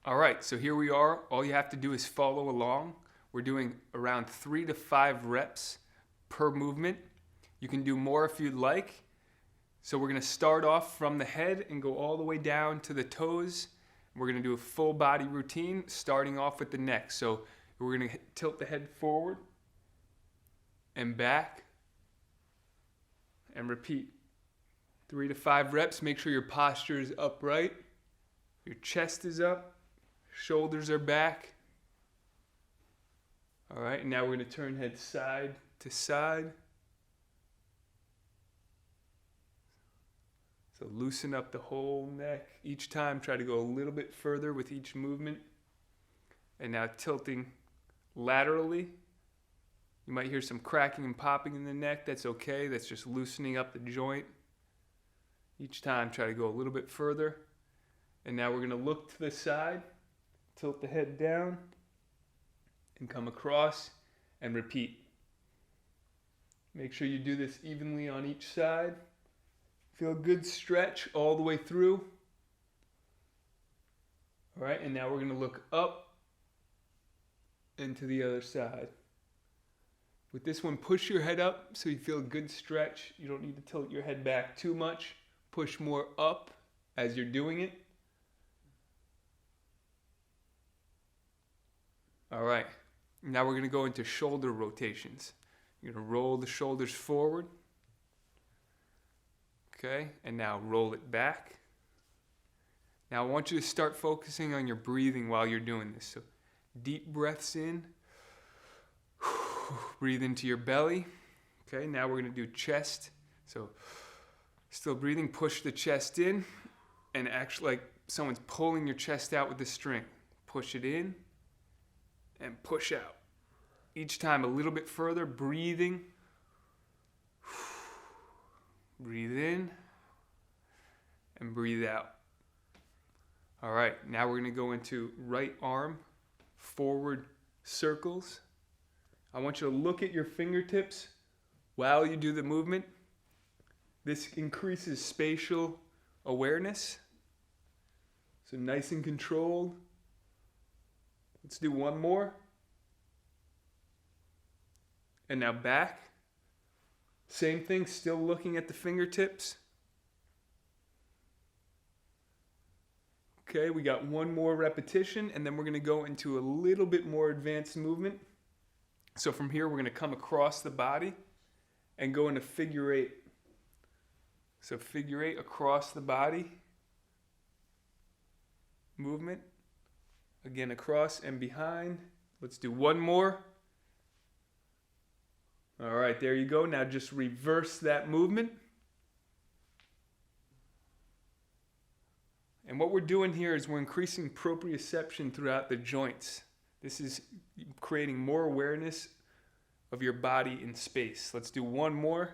All right, so here we are. All you have to do is follow along. We're doing around 3 to 5 reps per movement. You can do more if you'd like. So we're gonna start off from the head and go all the way down to the toes. We're gonna do a full body routine, starting off with the neck. So we're gonna tilt the head forward and back and repeat. 3 to 5 reps. Make sure your posture is upright. Your chest is up. Shoulders are back. All right, and now we're going to turn head side to side. So loosen up the whole neck. Each time, try to go a little bit further with each movement. And now tilting laterally. You might hear some cracking and popping in the neck. That's okay. That's just loosening up the joint. Each time, try to go a little bit further. And now we're going to look to the side. Tilt the head down and come across and repeat. Make sure you do this evenly on each side. Feel a good stretch all the way through. All right, and now we're going to look up and to the other side. With this one, push your head up so you feel a good stretch. You don't need to tilt your head back too much. Push more up as you're doing it. All right, now we're going to go into shoulder rotations. You're going to roll the shoulders forward. Okay, and now roll it back. Now I want you to start focusing on your breathing while you're doing this. So deep breaths in. Breathe into your belly. Okay, now we're going to do chest. So still breathing, push the chest in, and actually like someone's pulling your chest out with the string. Push it in. And push out. Each time a little bit further, breathing. Breathe in and breathe out. All right, now we're going to go into right arm forward circles. I want you to look at your fingertips while you do the movement. This increases spatial awareness. So nice and controlled. Let's do one more. And now back. Same thing, still looking at the fingertips. Okay, we got one more repetition, and then we're going to go into a little bit more advanced movement. So from here, we're going to come across the body and go into figure 8. So figure 8 across the body. Movement. Again, across and behind. Let's do one more. All right, there you go. Now just reverse that movement. And what we're doing here is we're increasing proprioception throughout the joints. This is creating more awareness of your body in space. Let's do one more.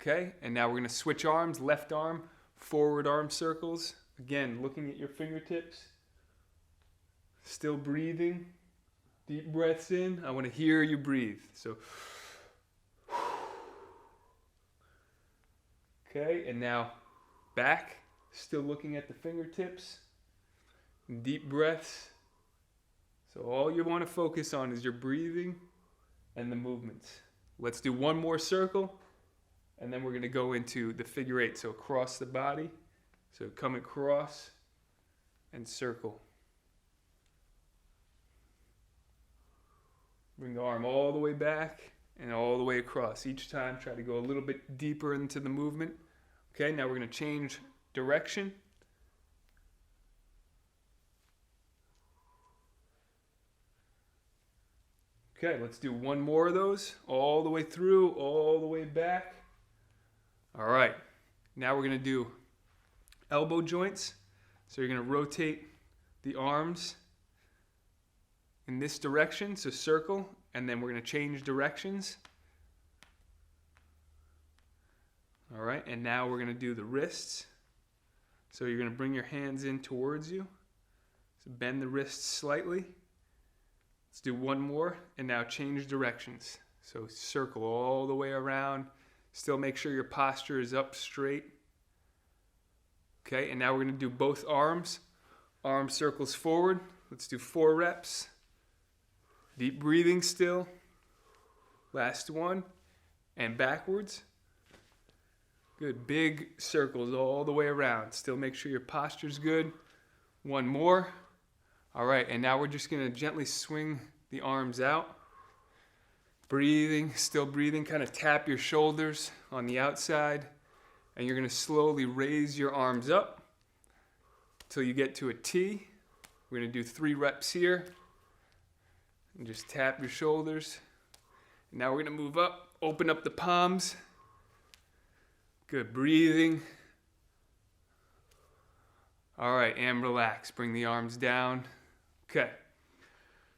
Okay, and now we're going to switch arms. Left arm, forward arm circles. Again, looking at your fingertips. Still breathing. Deep breaths in. I want to hear you breathe. So, okay, and now back. Still looking at the fingertips. Deep breaths. So all you want to focus on is your breathing and the movements. Let's do one more circle, and then we're going to go into the figure 8. So across the body. So come across and circle. Bring the arm all the way back and all the way across. Each time, try to go a little bit deeper into the movement. Okay, now we're going to change direction. Okay, let's do one more of those. All the way through, all the way back. All right, now we're going to do elbow joints. So you're going to rotate the arms in this direction, so circle, and then we're going to change directions. All right, and now we're going to do the wrists. So you're going to bring your hands in towards you. So bend the wrists slightly. Let's do one more, and now change directions. So circle all the way around. Still make sure your posture is up straight. Okay, and now we're gonna do both arms. Arm circles forward. Let's do 4 reps. Deep breathing still. Last one. And backwards. Good, big circles all the way around. Still make sure your posture's good. One more. All right, and now we're just gonna gently swing the arms out. Breathing, still breathing, kind of tap your shoulders on the outside. And you're gonna slowly raise your arms up until you get to a T. We're gonna do 3 reps here. And just tap your shoulders. Now we're gonna move up, open up the palms. Good, breathing. All right, and relax, bring the arms down. Okay,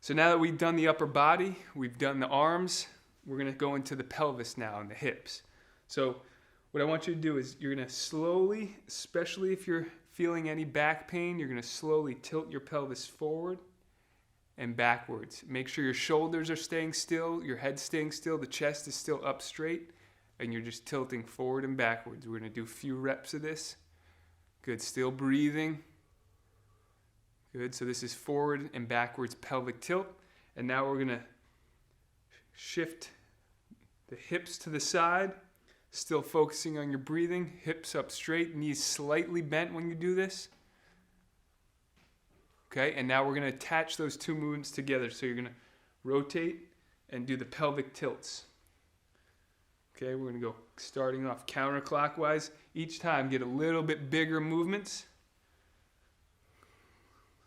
so now that we've done the upper body, we've done the arms, we're gonna go into the pelvis now and the hips. So what I want you to do is you're gonna slowly, especially if you're feeling any back pain, you're gonna slowly tilt your pelvis forward and backwards. Make sure your shoulders are staying still, your head's staying still, the chest is still up straight, and you're just tilting forward and backwards. We're gonna do a few reps of this. Good, still breathing. Good, so this is forward and backwards pelvic tilt. And now we're gonna shift the hips to the side, still focusing on your breathing, hips up straight, knees slightly bent when you do this. Okay, and now we're gonna attach those 2 movements together. So you're gonna rotate and do the pelvic tilts. Okay, we're gonna go starting off counterclockwise. Each time get a little bit bigger movements.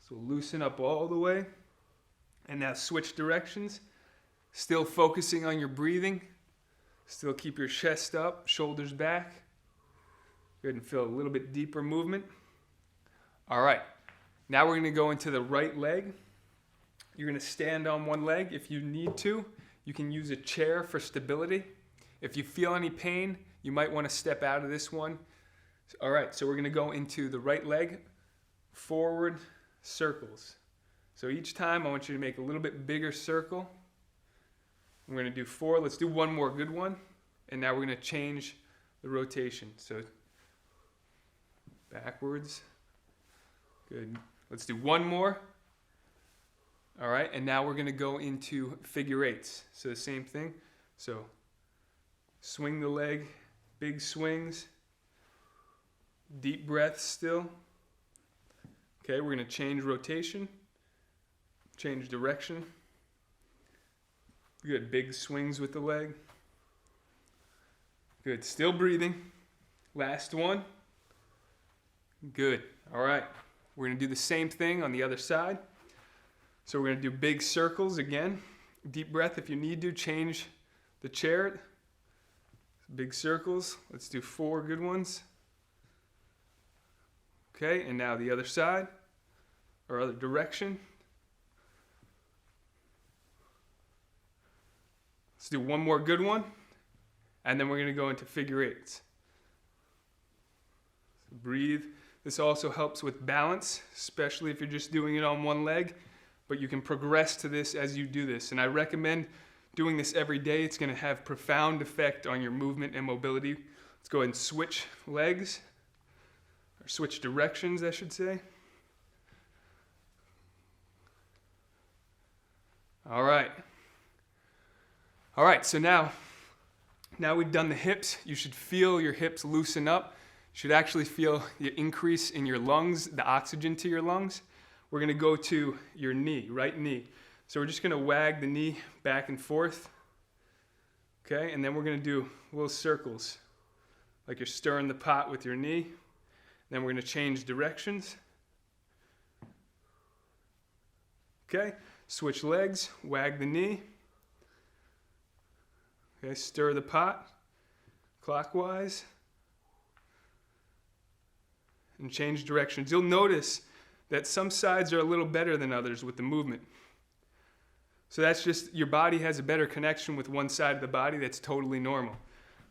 So loosen up all the way. And now switch directions. Still focusing on your breathing. Still keep your chest up, shoulders back. Go ahead and feel a little bit deeper movement. All right, now we're gonna go into the right leg. You're gonna stand on one leg. If you need to, you can use a chair for stability. If you feel any pain, you might wanna step out of this one. All right, so we're gonna go into the right leg, forward circles. So each time I want you to make a little bit bigger circle. We're gonna do 4, let's do one more good one. And now we're gonna change the rotation. So backwards, good. Let's do one more. All right, and now we're gonna go into figure 8s. So the same thing, so swing the leg, big swings, deep breaths still. Okay, we're gonna change rotation, change direction. Good, big swings with the leg. Good, still breathing. Last one. Good, all right. We're gonna do the same thing on the other side. So we're gonna do big circles again. Deep breath if you need to, change the chair. Big circles, let's do 4 good ones. Okay, and now the other side, or other direction. Let's do one more good one, and then we're gonna go into figure 8s. So breathe. This also helps with balance, especially if you're just doing it on one leg, but you can progress to this as you do this. And I recommend doing this every day. It's gonna have profound effect on your movement and mobility. Let's go ahead and switch legs, or switch directions, I should say. All right. All right, so now we've done the hips. You should feel your hips loosen up. You should actually feel the increase in your lungs, the oxygen to your lungs. We're gonna go to your knee, right knee. So we're just gonna wag the knee back and forth. Okay, and then we're gonna do little circles, like you're stirring the pot with your knee. Then we're gonna change directions. Okay, switch legs, wag the knee. Okay, stir the pot clockwise and change directions. You'll notice that some sides are a little better than others with the movement. So that's just your body has a better connection with one side of the body. That's totally normal.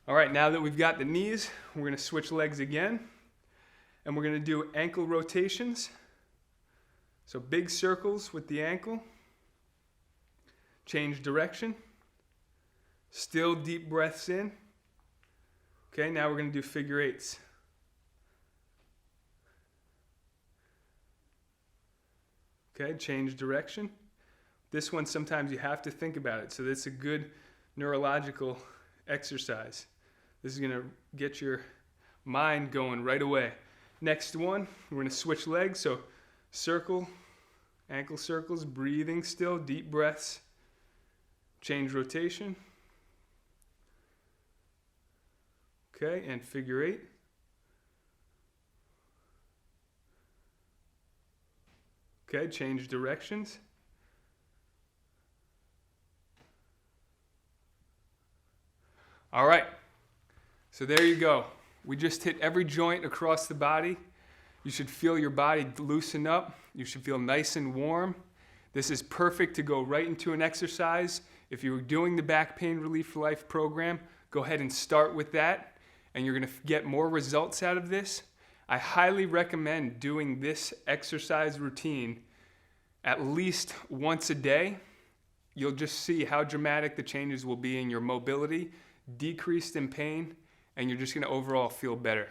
All right, now that we've got the knees, we're going to switch legs again. And we're going to do ankle rotations. So big circles with the ankle. Change direction. Still deep breaths in. Okay, now we're going to do figure 8s. Okay, change direction. This one, sometimes you have to think about it. So this is a good neurological exercise. This is gonna get your mind going right away. Next one, we're gonna switch legs. So circle, ankle circles, breathing still, deep breaths. Change rotation. Okay, and figure eight. Okay, change directions. All right, so there you go. We just hit every joint across the body. You should feel your body loosen up. You should feel nice and warm. This is perfect to go right into an exercise. If you're doing the Back Pain Relief for Life program, go ahead and start with that, and you're gonna get more results out of this. I highly recommend doing this exercise routine at least once a day. You'll just see how dramatic the changes will be in your mobility, decreased in pain, and you're just gonna overall feel better.